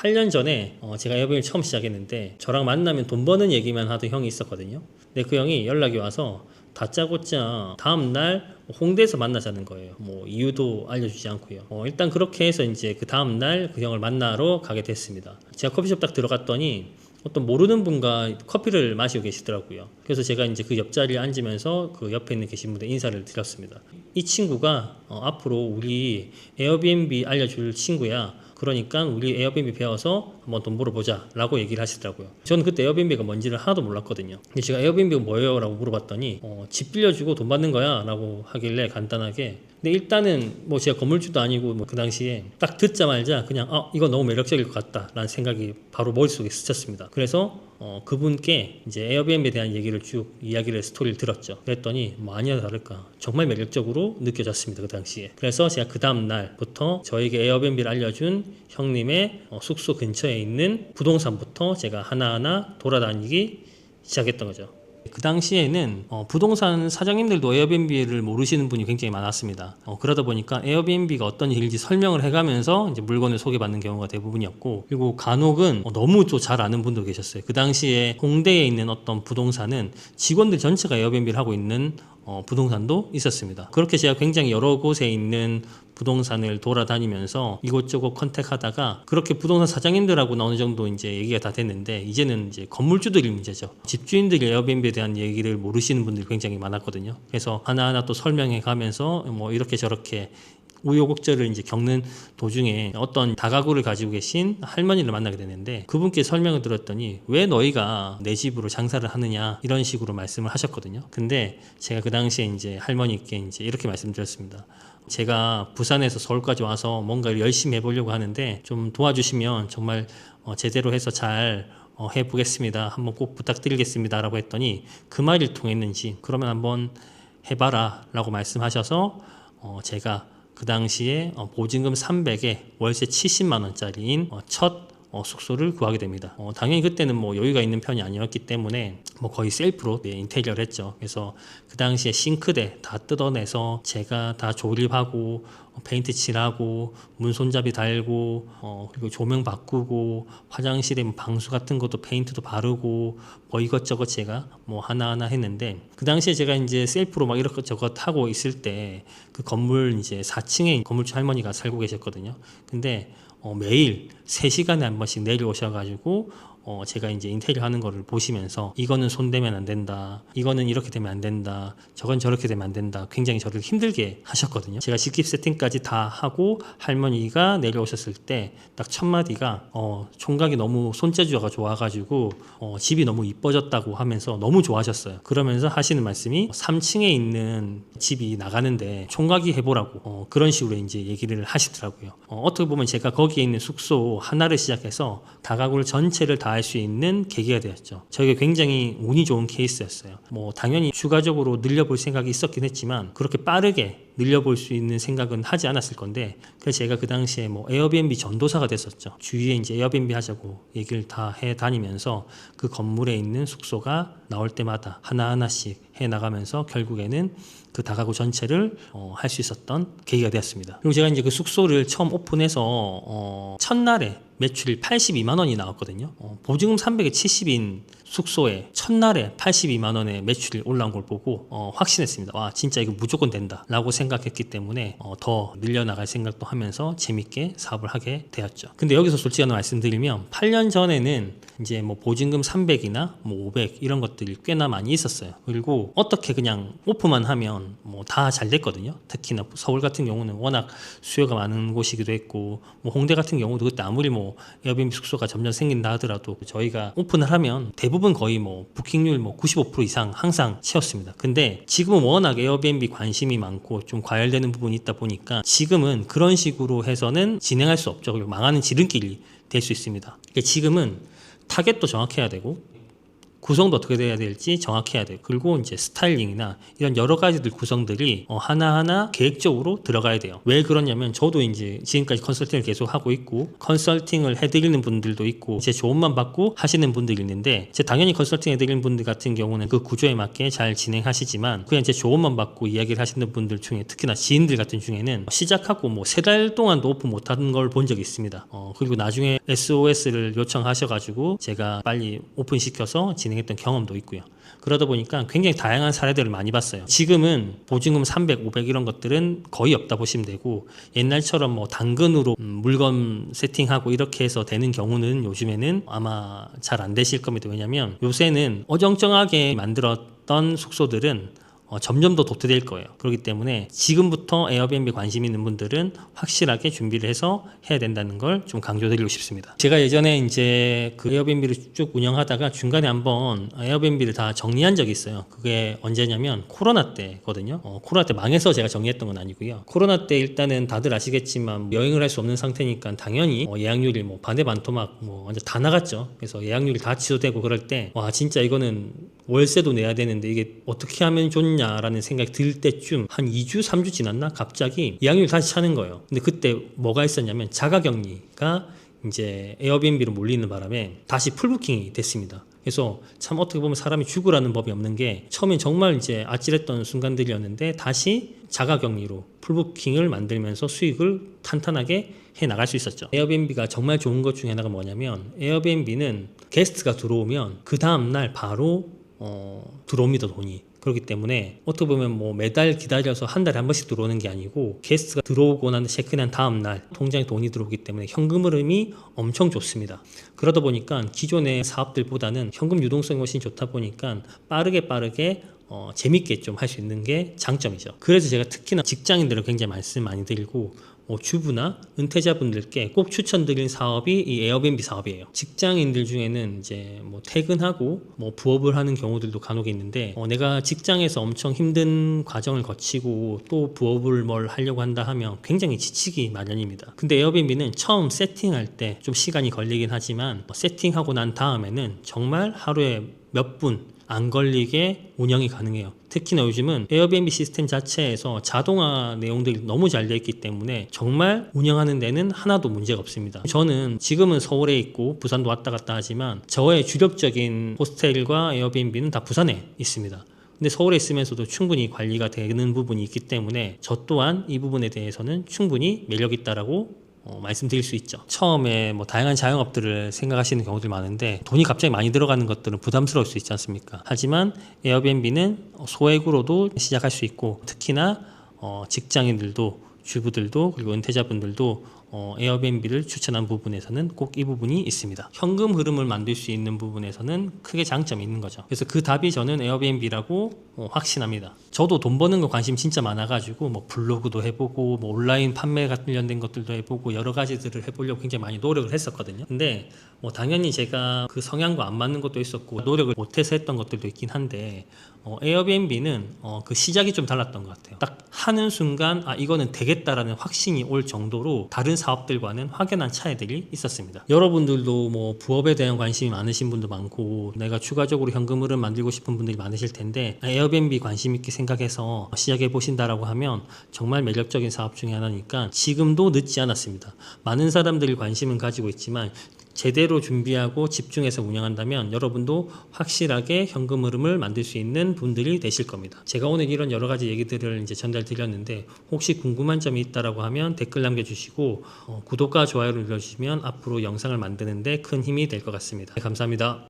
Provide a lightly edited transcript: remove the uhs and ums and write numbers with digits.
8년 전에 제가 에어비앤비 처음 시작했는데 저랑 만나면 돈 버는 얘기만 하던 형이 있었거든요. 근데 그 형이 연락이 와서 다짜고짜 다음날 홍대에서 만나자는 거예요. 뭐 이유도 알려주지 않고요. 일단 그렇게 해서 이제 그 다음날 그 형을 만나러 가게 됐습니다. 제가 커피숍 딱 들어갔더니 어떤 모르는 분과 커피를 마시고 계시더라고요. 그래서 제가 이제 그 옆자리에 앉으면서 그 옆에 있는 계신 분들 인사를 드렸습니다. 이 친구가 앞으로 우리 에어비앤비 알려줄 친구야. 그러니까 우리 에어비앤비 배워서 한번 돈 벌어보자 라고 얘기를 하시더라고요. 저는 그때 에어비앤비가 뭔지를 하나도 몰랐거든요. 근데 제가 에어비앤비가 뭐예요? 라고 물어봤더니 집 빌려주고 돈 받는 거야 라고 하길래 간단하게, 근데 일단은 뭐 제가 건물주도 아니고 뭐 그 당시에 딱 듣자마자 그냥 이거 너무 매력적일 것 같다 라는 생각이 바로 머릿속에 스쳤습니다. 그래서 그분께 이제 에어비앤비에 대한 얘기를 쭉 이야기를 스토리를 들었죠. 그랬더니 뭐 아니나 다를까 정말 매력적으로 느껴졌습니다. 그 당시에. 그래서 제가 그 다음 날부터 저에게 에어비앤비를 알려준 형님의 숙소 근처에 있는 부동산부터 제가 하나하나 돌아다니기 시작했던 거죠. 그 당시에는 부동산 사장님들도 에어비앤비를 모르시는 분이 굉장히 많았습니다. 그러다 보니까 에어비앤비가 어떤 일인지 설명을 해가면서 이제 물건을 소개받는 경우가 대부분이었고, 그리고 간혹은 너무 또 잘 아는 분도 계셨어요. 그 당시에 홍대에 있는 어떤 부동산은 직원들 전체가 에어비앤비를 하고 있는 부동산도 있었습니다. 그렇게 제가 굉장히 여러 곳에 있는 부동산을 돌아다니면서 이곳저곳 컨택하다가 그렇게 부동산 사장님들하고는 어느 정도 이제 얘기가 다 됐는데, 이제는 이제 건물주들이 문제죠. 집주인들이 에어비앤비에 대한 얘기를 모르시는 분들이 굉장히 많았거든요. 그래서 하나하나 또 설명해 가면서 뭐 이렇게 저렇게 우여곡절을 이제 겪는 도중에 어떤 다가구를 가지고 계신 할머니를 만나게 되는데, 그분께 설명을 들었더니 왜 너희가 내 집으로 장사를 하느냐 이런 식으로 말씀을 하셨거든요. 근데 제가 그 당시에 이제 할머니께 이제 이렇게 말씀드렸습니다. 제가 부산에서 서울까지 와서 뭔가를 열심히 해보려고 하는데 좀 도와주시면 정말 제대로 해서 잘 해보겠습니다. 한번 꼭 부탁드리겠습니다. 라고 했더니 그 말이 통했는지 그러면 한번 해봐라 라고 말씀하셔서 제가 그 당시에 보증금 300에 월세 70만 원짜리인 첫 숙소를 구하게 됩니다. 당연히 그때는 뭐 여유가 있는 편이 아니었기 때문에 뭐 거의 셀프로 인테리어를 했죠. 그래서 그 당시에 싱크대 다 뜯어내서 제가 다 조립하고 페인트 칠하고 문 손잡이 달고 그리고 조명 바꾸고 화장실에 뭐 방수 같은 것도 페인트도 바르고 뭐 이것저것 제가 뭐 하나하나 했는데, 그 당시에 제가 이제 셀프로 막 이것저것 하고 있을 때 그 건물 이제 4층에 건물주 할머니가 살고 계셨거든요. 근데 매일 3시간에 한 번씩 내려오셔가지고 제가 이제 인테리어 하는 거를 보시면서 이거는 손대면 안 된다, 이거는 이렇게 되면 안 된다, 저건 저렇게 되면 안 된다, 굉장히 저를 힘들게 하셨거든요. 제가 집기 세팅까지 다 하고 할머니가 내려오셨을 때 딱 첫 마디가 총각이 너무 손재주가 좋아가지고 집이 너무 이뻐졌다고 하면서 너무 좋아하셨어요. 그러면서 하시는 말씀이 3층에 있는 집이 나가는데 총각이 해보라고 그런 식으로 이제 얘기를 하시더라고요. 어떻게 보면 제가 거기에 있는 숙소 하나를 시작해서 다가구를 전체를 다 할 수 있는 계기가 되었죠. 저에게 굉장히 운이 좋은 케이스였어요. 뭐 당연히 추가적으로 늘려볼 생각이 있었긴 했지만 그렇게 빠르게 늘려볼 수 있는 생각은 하지 않았을 건데, 그래서 제가 그 당시에 뭐 에어비앤비 전도사가 됐었죠. 주위에 이제 에어비앤비 하자고 얘기를 다 해 다니면서 그 건물에 있는 숙소가 나올 때마다 하나하나씩 해 나가면서 결국에는 그 다가구 전체를 할 수 있었던 계기가 되었습니다. 그리고 제가 이제 그 숙소를 처음 오픈해서 첫날에 매출이 82만 원이 나왔거든요. 보증금 300에 70인 숙소에 첫날에 82만 원의 매출이 올라온 걸 보고 확신했습니다. 와, 진짜 이거 무조건 된다 라고 생각했기 때문에 더 늘려나갈 생각도 하면서 재밌게 사업을 하게 되었죠. 근데 여기서 솔직히 하나 말씀드리면 8년 전에는 이제 뭐 보증금 300이나 뭐 500 이런 것들이 꽤나 많이 있었어요. 그리고 어떻게 그냥 오픈만 하면 뭐 다 잘 됐거든요. 특히나 서울 같은 경우는 워낙 수요가 많은 곳이기도 했고, 뭐 홍대 같은 경우도 그때 아무리 뭐 에어비앤비 숙소가 점점 생긴다 하더라도 저희가 오픈을 하면 대부분 거의 뭐 부킹률 뭐 95% 이상 항상 채웠습니다. 근데 지금은 워낙 에어비앤비 관심이 많고 좀 과열되는 부분이 있다 보니까 지금은 그런 식으로 해서는 진행할 수 없죠. 그리고 망하는 지름길이 될 수 있습니다. 지금은 타겟도 정확해야 되고 구성도 어떻게 돼야 될지 정확해야 돼요. 그리고 이제 스타일링이나 이런 여러 가지들 구성들이 하나하나 계획적으로 들어가야 돼요. 왜 그러냐면 저도 이제 지금까지 컨설팅을 계속 하고 있고 컨설팅을 해드리는 분들도 있고 제 조언만 받고 하시는 분들이 있는데 당연히 컨설팅 해드리는 분들 같은 경우는 그 구조에 맞게 잘 진행하시지만 그냥 제 조언만 받고 이야기를 하시는 분들 중에 특히나 지인들 같은 중에는 시작하고 뭐 3달 동안도 오픈 못하는 걸 본 적이 있습니다. 그리고 나중에 SOS를 요청하셔가지고 제가 빨리 오픈시켜서 진행했던 경험도 있고요. 그러다 보니까 굉장히 다양한 사례들을 많이 봤어요. 지금은 보증금 300, 500 이런 것들은 거의 없다 보시면 되고 옛날처럼 뭐 당근으로 물건 세팅하고 이렇게 해서 되는 경우는 요즘에는 아마 잘 안 되실 겁니다. 왜냐하면 요새는 어정쩡하게 만들었던 숙소들은 점점 더 도태될 거예요. 그렇기 때문에 지금부터 에어비앤비 관심 있는 분들은 확실하게 준비를 해서 해야 된다는 걸 좀 강조드리고 싶습니다. 제가 예전에 이제 그 에어비앤비를 쭉 운영하다가 중간에 한번 에어비앤비를 다 정리한 적이 있어요. 그게 언제냐면 코로나 때거든요. 코로나 때 망해서 제가 정리했던 건 아니고요. 코로나 때 일단은 다들 아시겠지만 여행을 할 수 없는 상태니까 당연히 예약률이 뭐 반의 반토막 완전 다 나갔죠. 그래서 예약률이 다 취소되고 그럴 때 와 진짜 이거는 월세도 내야 되는데 이게 어떻게 하면 좋냐라는 생각이 들 때쯤 한 2주, 3주 지났나? 갑자기 예약률이 다시 차는 거예요. 근데 그때 뭐가 있었냐면 자가격리가 이제 에어비앤비로 몰리는 바람에 다시 풀부킹이 됐습니다. 그래서 참 어떻게 보면 사람이 죽으라는 법이 없는 게 처음엔 정말 이제 아찔했던 순간들이었는데 다시 자가격리로 풀부킹을 만들면서 수익을 탄탄하게 해 나갈 수 있었죠. 에어비앤비가 정말 좋은 것 중에 하나가 뭐냐면 에어비앤비는 게스트가 들어오면 그 다음날 바로 들어옵니다, 돈이. 그렇기 때문에 어떻게 보면 뭐 매달 기다려서 한 달에 한 번씩 들어오는 게 아니고 게스트가 들어오고 난 체크인한 다음 날 통장에 돈이 들어오기 때문에 현금 흐름이 엄청 좋습니다. 그러다 보니까 기존의 사업들보다는 현금 유동성이 훨씬 좋다 보니까 빠르게 재밌게 좀 할 수 있는 게 장점이죠. 그래서 제가 특히나 직장인들을 굉장히 말씀 많이 드리고 주부나 은퇴자분들께 꼭 추천드리는 사업이 이 에어비앤비 사업이에요. 직장인들 중에는 이제 퇴근하고 부업을 하는 경우들도 간혹 있는데 내가 직장에서 엄청 힘든 과정을 거치고 또 부업을 뭘 하려고 한다 하면 굉장히 지치기 마련입니다. 근데 에어비앤비는 처음 세팅할 때 좀 시간이 걸리긴 하지만 세팅하고 난 다음에는 정말 하루에 몇 분 안 걸리게 운영이 가능해요. 특히나 요즘은 에어비앤비 시스템 자체에서 자동화 내용들이 너무 잘 되어 있기 때문에 정말 운영하는 데는 하나도 문제가 없습니다. 저는 지금은 서울에 있고 부산도 왔다 갔다 하지만 저의 주력적인 호스텔과 에어비앤비는 다 부산에 있습니다. 근데 서울에 있으면서도 충분히 관리가 되는 부분이 있기 때문에 저 또한 이 부분에 대해서는 충분히 매력 있다라고 말씀드릴 수 있죠. 처음에 다양한 자영업들을 생각하시는 경우들 많은데 돈이 갑자기 많이 들어가는 것들은 부담스러울 수 있지 않습니까? 하지만 에어비앤비는 소액으로도 시작할 수 있고 특히나 직장인들도 주부들도 그리고 은퇴자분들도 에어비앤비를 추천한 부분에서는 꼭 이 부분이 있습니다. 현금 흐름을 만들 수 있는 부분에서는 크게 장점이 있는 거죠. 그래서 그 답이 저는 에어비앤비라고 확신합니다. 저도 돈 버는 거 관심 진짜 많아가지고 블로그도 해보고 온라인 판매 관련된 것들도 해보고 여러 가지들을 해보려고 굉장히 많이 노력을 했었거든요. 근데 당연히 제가 그 성향과 안 맞는 것도 있었고 노력을 못해서 했던 것들도 있긴 한데 에어비앤비는 그 시작이 좀 달랐던 것 같아요. 딱 하는 순간 이거는 되겠다라는 확신이 올 정도로 다른 사업들과는 확연한 차이들이 있었습니다. 여러분들도 부업에 대한 관심이 많으신 분도 많고 내가 추가적으로 현금 흐름 만들고 싶은 분들이 많으실 텐데 에어비앤비 관심 있게 생각해서 시작해 보신다라고 하면 정말 매력적인 사업 중에 하나니까 지금도 늦지 않았습니다. 많은 사람들이 관심은 가지고 있지만 제대로 준비하고 집중해서 운영한다면 여러분도 확실하게 현금 흐름을 만들 수 있는 분들이 되실 겁니다. 제가 오늘 이런 여러 가지 얘기들을 이제 전달 드렸는데 혹시 궁금한 점이 있다라고 하면 댓글 남겨주시고 구독과 좋아요를 눌러주시면 앞으로 영상을 만드는데 큰 힘이 될 것 같습니다. 감사합니다.